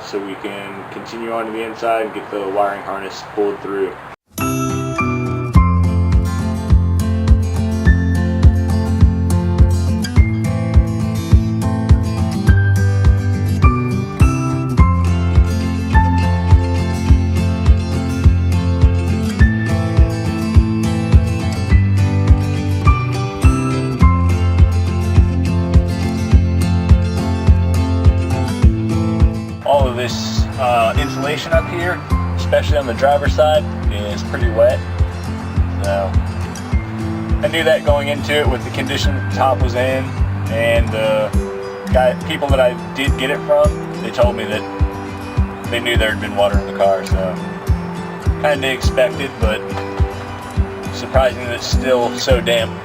so we can continue on to the inside and get the wiring harness pulled through. All of this insulation up here, especially on the driver's side, is pretty wet. So I knew that going into it with the condition the top was in, and the people that I did get it from, they told me that they knew there had been water in the car. So kind of expected, but surprising that it's still so damp.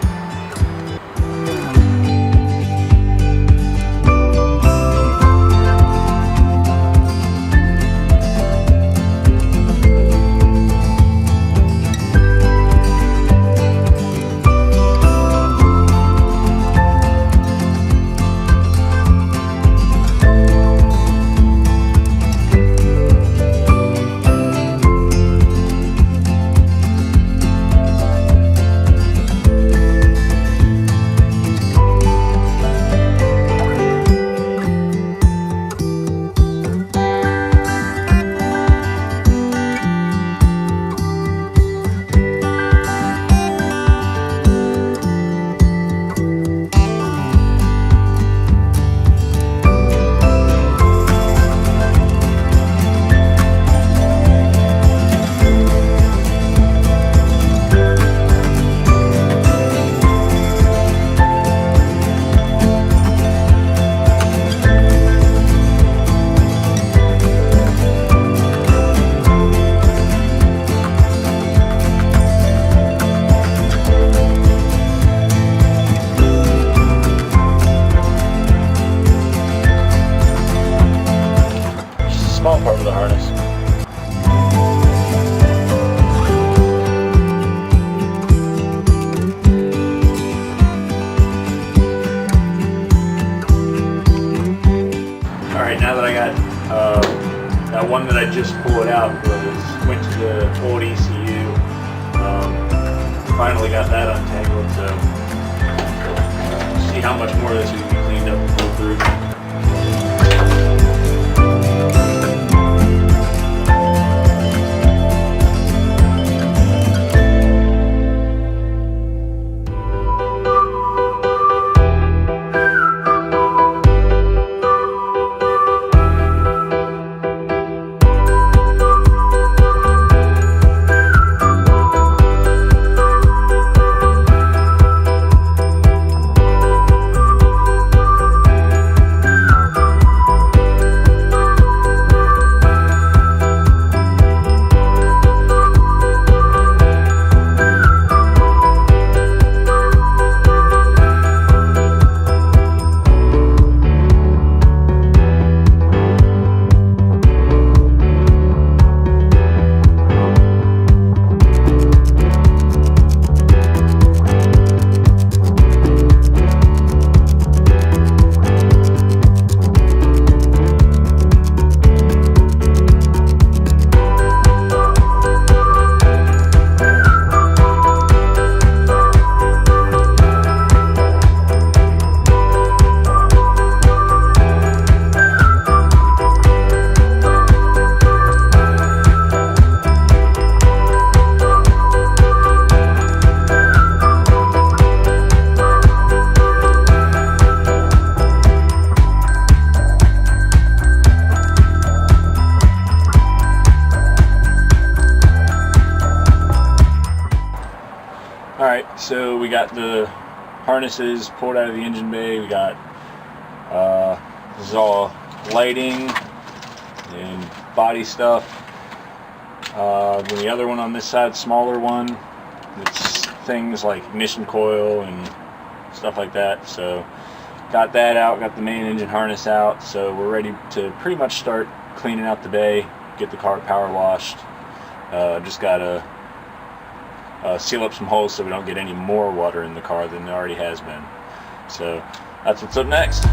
Small part of the harness. Alright, now that I got that one that I just pulled out, went to the old ECU, finally got that untangled, so see how much more of this we can be cleaned up and pulled through. Alright, so we got the harnesses pulled out of the engine bay. We got this is all lighting and body stuff. Then the other one on this side, smaller one, it's things like ignition coil and stuff like that. So got that out, got the main engine harness out, so we're ready to pretty much start cleaning out the bay, get the car power washed. Just gotta seal up some holes so we don't get any more water in the car than there already has been. So that's what's up next.